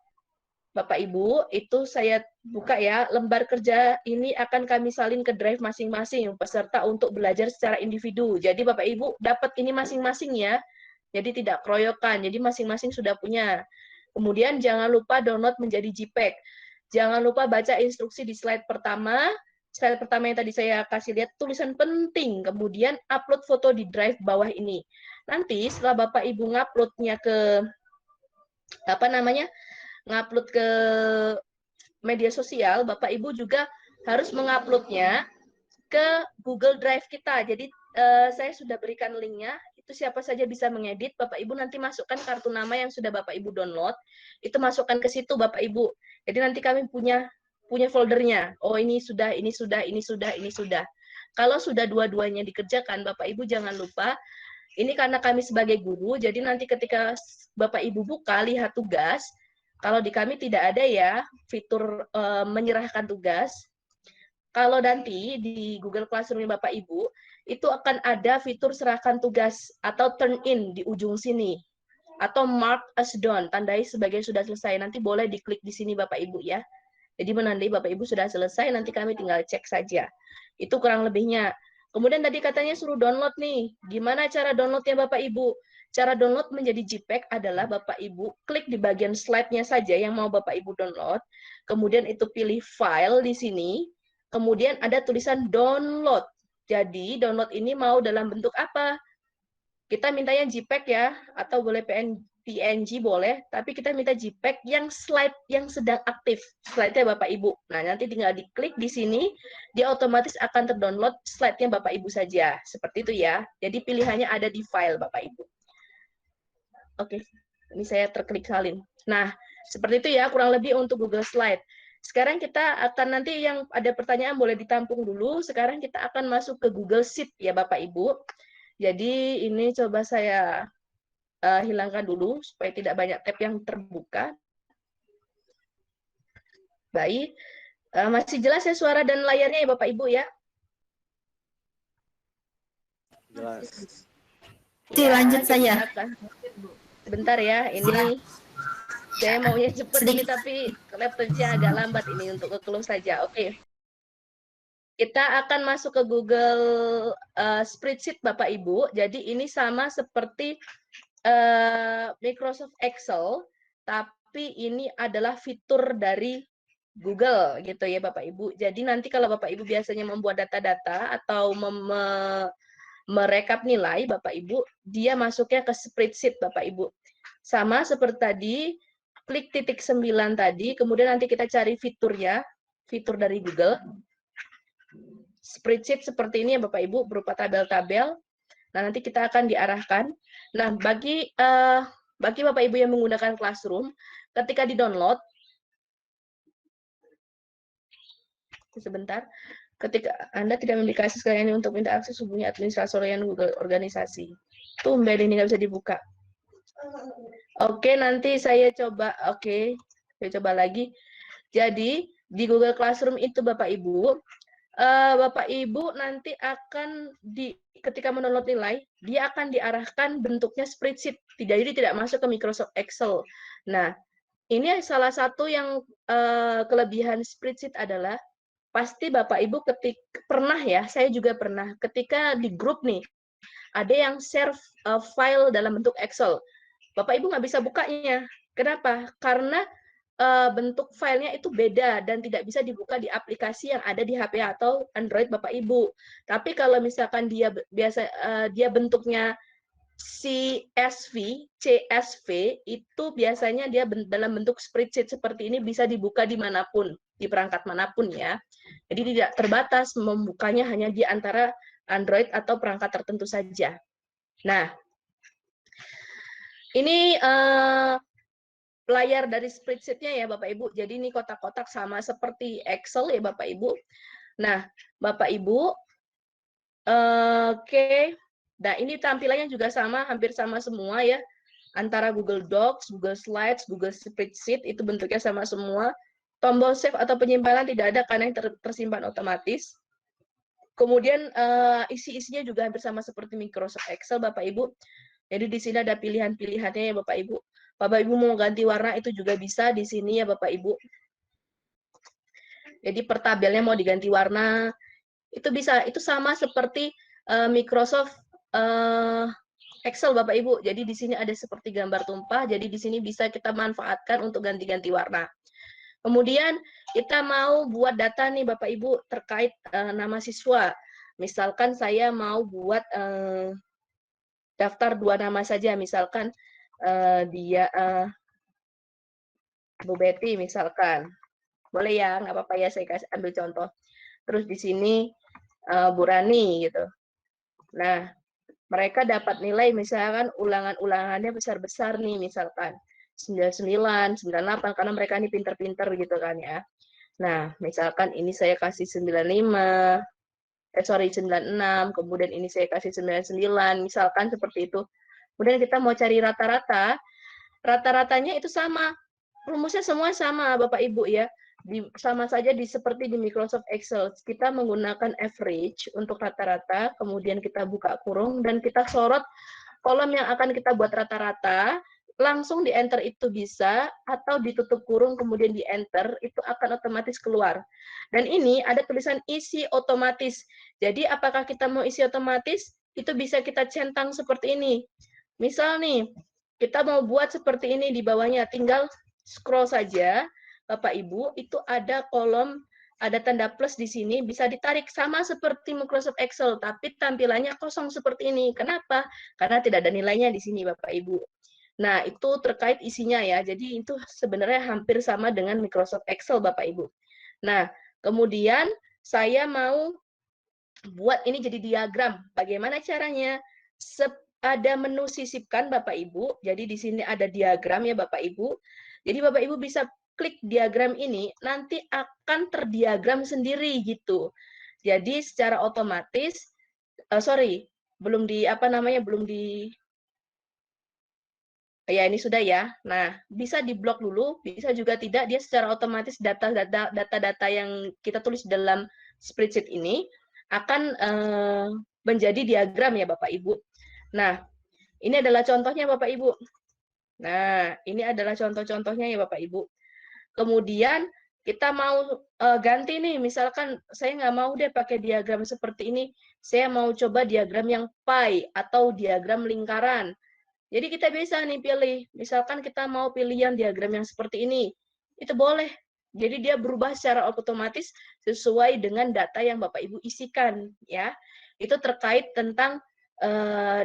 Bapak Ibu, itu saya buka ya, lembar kerja ini akan kami salin ke drive masing-masing peserta untuk belajar secara individu. Jadi Bapak Ibu dapat ini masing-masing ya, jadi tidak keroyokan, jadi masing-masing sudah punya. Kemudian jangan lupa download menjadi JPEG. Jangan lupa baca instruksi di slide pertama. Slide pertama yang tadi saya kasih lihat, tulisan penting. Kemudian upload foto di drive bawah ini. Nanti setelah Bapak Ibu nguploadnya ke ngupload ke media sosial, Bapak Ibu juga harus menguploadnya ke Google Drive kita. Jadi saya sudah berikan linknya, itu siapa saja bisa mengedit. Bapak Ibu nanti masukkan kartu nama yang sudah Bapak Ibu download, itu masukkan ke situ Bapak Ibu. Jadi nanti kami punya foldernya. Oh ini sudah, ini sudah, ini sudah, ini sudah. Kalau sudah dua-duanya dikerjakan, Bapak Ibu jangan lupa, ini karena kami sebagai guru, jadi nanti ketika Bapak Ibu buka, lihat tugas, kalau di kami tidak ada ya fitur menyerahkan tugas. Kalau nanti di Google Classroom Bapak Ibu, itu akan ada fitur serahkan tugas atau turn in di ujung sini. Atau mark as done, tandai sebagai sudah selesai. Nanti boleh diklik di sini Bapak Ibu ya. Jadi menandai Bapak Ibu sudah selesai, nanti kami tinggal cek saja. Itu kurang lebihnya. Kemudian tadi katanya suruh download nih. Gimana cara downloadnya Bapak Ibu? Cara download menjadi JPEG adalah Bapak Ibu klik di bagian slide-nya saja yang mau Bapak Ibu download. Kemudian itu pilih file di sini. Kemudian ada tulisan download. Jadi download ini mau dalam bentuk apa? Kita mintanya JPEG ya, atau boleh PNG boleh, tapi kita minta JPEG yang slide yang sedang aktif. Slide-nya Bapak Ibu. Nah, nanti tinggal diklik di sini, dia otomatis akan terdownload slide-nya Bapak Ibu saja. Seperti itu ya. Jadi pilihannya ada di file Bapak Ibu. Oke, ini saya terklik salin. Nah, Seperti itu ya, kurang lebih untuk Google Slide. Sekarang kita akan nanti yang ada pertanyaan boleh ditampung dulu. Sekarang kita akan masuk ke Google Sheet ya Bapak Ibu. Jadi ini coba saya hilangkan dulu supaya tidak banyak tab yang terbuka. Baik, masih jelas ya suara dan layarnya ya Bapak Ibu ya? Jelas. Oke, lanjut kita saya. akan- Sebentar ya, ini saya maunya cepat ini tapi laptopnya agak lambat ini untuk ke-close saja. Oke. Kita akan masuk ke Google Spreadsheet Bapak Ibu. Jadi ini sama seperti Microsoft Excel, tapi ini adalah fitur dari Google gitu ya Bapak Ibu. Jadi nanti kalau Bapak Ibu biasanya membuat data-data atau merekap nilai Bapak Ibu, dia masuknya ke spreadsheet Bapak Ibu. Sama seperti tadi, klik titik 9 tadi, kemudian nanti kita cari fiturnya, fitur dari Google. Spreadsheet seperti ini ya Bapak Ibu, berupa tabel-tabel. Nah, nanti kita akan diarahkan. Nah, bagi Bapak Ibu yang menggunakan Classroom, ketika di-download, sebentar, ketika Anda tidak memiliki akses kalian ini untuk minta akses, hubungi administrator yang Google organisasi. Tumben ini nggak bisa dibuka. Oke, nanti saya coba. Oke, saya coba lagi. Jadi di Google Classroom itu Bapak Ibu nanti akan ketika mendownload nilai, dia akan diarahkan bentuknya spreadsheet. Jadi tidak masuk ke Microsoft Excel. Nah, ini salah satu yang kelebihan spreadsheet adalah pasti Bapak Ibu pernah ya, saya juga pernah, ketika di grup nih, ada yang share file dalam bentuk Excel. Bapak Ibu nggak bisa bukanya. Kenapa? Karena bentuk filenya itu beda dan tidak bisa dibuka di aplikasi yang ada di HP atau Android Bapak Ibu. Tapi kalau misalkan dia bentuknya CSV itu biasanya dia dalam bentuk spreadsheet seperti ini, bisa dibuka dimanapun, di perangkat manapun ya. Jadi tidak terbatas, membukanya hanya di antara Android atau perangkat tertentu saja. Nah, ini layar dari spreadsheet-nya ya Bapak Ibu. Jadi ini kotak-kotak sama seperti Excel ya Bapak Ibu. Nah, Bapak Ibu, oke. Nah, ini tampilannya juga sama, hampir sama semua ya. Antara Google Docs, Google Slides, Google Spreadsheet, itu bentuknya sama semua. Tombol save atau penyimpanan tidak ada karena yang tersimpan otomatis. Kemudian isi-isinya juga hampir sama seperti Microsoft Excel, Bapak Ibu. Jadi di sini ada pilihan-pilihannya ya Bapak Ibu. Bapak Ibu mau ganti warna itu juga bisa di sini ya Bapak Ibu. Jadi per tabelnya mau diganti warna, itu bisa. Itu sama seperti Microsoft Excel Bapak Ibu. Jadi di sini ada seperti gambar tumpah, jadi di sini bisa kita manfaatkan untuk ganti-ganti warna. Kemudian kita mau buat data nih Bapak Ibu terkait nama siswa. Misalkan saya mau buat daftar 2 nama saja, misalkan dia Bu Betty misalkan. Boleh ya, nggak apa-apa ya, saya kasih ambil contoh. Terus di sini Bu Rani gitu. Nah, mereka dapat nilai misalkan ulangan-ulangannya besar-besar nih, misalkan 99, 98, karena mereka ini pinter-pinter gitu kan ya. Nah, misalkan ini saya kasih 95, 96, kemudian ini saya kasih 99, misalkan seperti itu. Kemudian kita mau cari rata-rata, rata-ratanya itu sama. Rumusnya semua sama, Bapak Ibu ya. Sama saja seperti di Microsoft Excel. Kita menggunakan average untuk rata-rata, kemudian kita buka kurung, dan kita sorot kolom yang akan kita buat rata-rata, langsung di enter itu bisa, atau ditutup kurung kemudian di enter, itu akan otomatis keluar. Dan ini ada tulisan isi otomatis. Jadi apakah kita mau isi otomatis, itu bisa kita centang seperti ini. Misal nih, kita mau buat seperti ini di bawahnya, tinggal scroll saja, Bapak Ibu, itu ada kolom, ada tanda plus di sini, bisa ditarik sama seperti Microsoft Excel, tapi tampilannya kosong seperti ini. Kenapa? Karena tidak ada nilainya di sini, Bapak Ibu. Nah, itu terkait isinya ya. Jadi itu sebenarnya hampir sama dengan Microsoft Excel, Bapak Ibu. Nah, kemudian saya mau buat ini jadi diagram. Bagaimana caranya? Ada menu sisipkan, Bapak Ibu. Jadi di sini ada diagram ya, Bapak Ibu. Jadi Bapak Ibu bisa klik diagram ini, nanti akan terdiagram sendiri gitu. Jadi secara otomatis, belum di ya ini sudah ya. Nah, bisa diblok dulu, bisa juga tidak. Dia secara otomatis data-data yang kita tulis dalam spreadsheet ini akan menjadi diagram ya Bapak Ibu. Nah, ini adalah contohnya Bapak Ibu. Nah, ini adalah contoh-contohnya ya Bapak Ibu. Kemudian kita mau ganti nih, misalkan saya nggak mau deh pakai diagram seperti ini, saya mau coba diagram yang pie atau diagram lingkaran. Jadi kita bisa nih pilih, misalkan kita mau pilih yang diagram yang seperti ini, itu boleh. Jadi dia berubah secara otomatis sesuai dengan data yang Bapak Ibu isikan, ya. Itu terkait tentang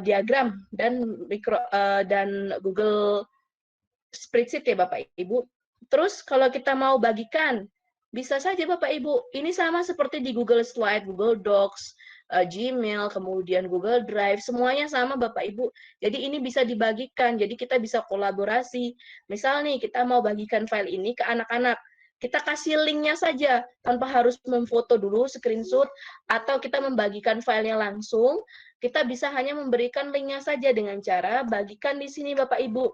diagram dan Google Spreadsheet ya Bapak Ibu. Terus kalau kita mau bagikan, bisa saja Bapak Ibu. Ini sama seperti di Google Slide, Google Docs, Gmail, kemudian Google Drive, semuanya sama Bapak Ibu. Jadi ini bisa dibagikan, jadi kita bisa kolaborasi. Misal nih, kita mau bagikan file ini ke anak-anak. Kita kasih linknya saja, tanpa harus memfoto dulu, screenshot, atau kita membagikan filenya langsung. Kita bisa hanya memberikan linknya saja dengan cara bagikan di sini Bapak Ibu.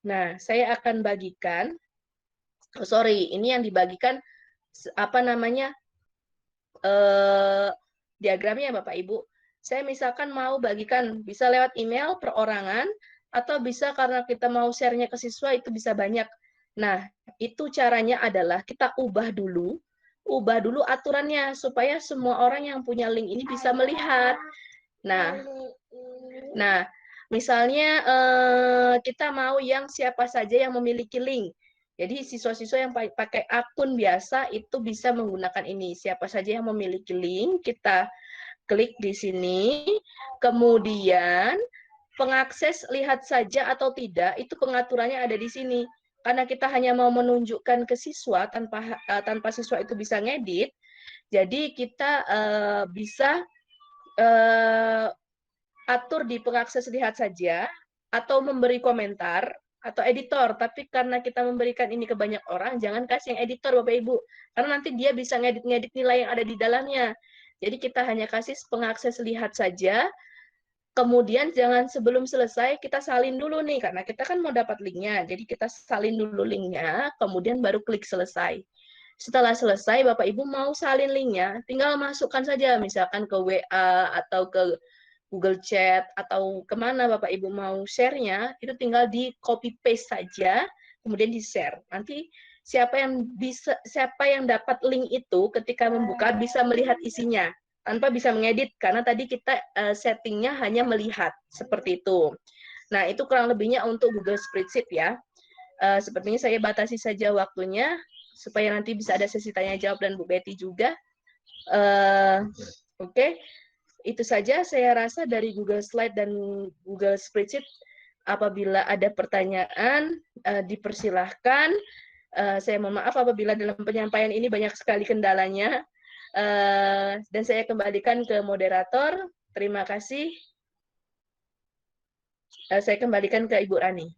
Nah, saya akan bagikan, ini yang dibagikan, diagramnya Bapak Ibu. Saya misalkan mau bagikan, bisa lewat email, perorangan, atau bisa karena kita mau share-nya ke siswa, itu bisa banyak. Nah, itu caranya adalah kita ubah dulu aturannya, supaya semua orang yang punya link ini bisa melihat. Nah, misalnya kita mau yang siapa saja yang memiliki link. Jadi siswa-siswa yang pakai akun biasa itu bisa menggunakan ini. Siapa saja yang memiliki link, kita klik di sini. Kemudian pengakses lihat saja atau tidak, itu pengaturannya ada di sini. Karena kita hanya mau menunjukkan ke siswa tanpa siswa itu bisa ngedit, jadi kita bisa atur di pengakses lihat saja, atau memberi komentar, atau editor. Tapi karena kita memberikan ini ke banyak orang, jangan kasih yang editor Bapak Ibu. Karena nanti dia bisa ngedit-ngedit nilai yang ada di dalamnya. Jadi kita hanya kasih pengakses lihat saja, kemudian jangan sebelum selesai kita salin dulu nih, karena kita kan mau dapat linknya. Jadi kita salin dulu linknya, kemudian baru klik selesai. Setelah selesai, Bapak Ibu mau salin linknya, tinggal masukkan saja, misalkan ke WA atau ke Google Chat atau kemana Bapak Ibu mau share-nya, itu tinggal di copy paste saja, kemudian di share. Nanti siapa yang dapat link itu ketika membuka bisa melihat isinya tanpa bisa mengedit, karena tadi kita settingnya hanya melihat seperti itu. Nah, itu kurang lebihnya untuk Google Spreadsheet ya. Sepertinya saya batasi saja waktunya supaya nanti bisa ada sesi tanya jawab dan Bu Betty juga. Oke. Itu saja saya rasa dari Google Slide dan Google Spreadsheet. Apabila ada pertanyaan, dipersilahkan. Saya mohon maaf apabila dalam penyampaian ini banyak sekali kendalanya. Dan saya kembalikan ke moderator. Terima kasih. Saya kembalikan ke Ibu Rani.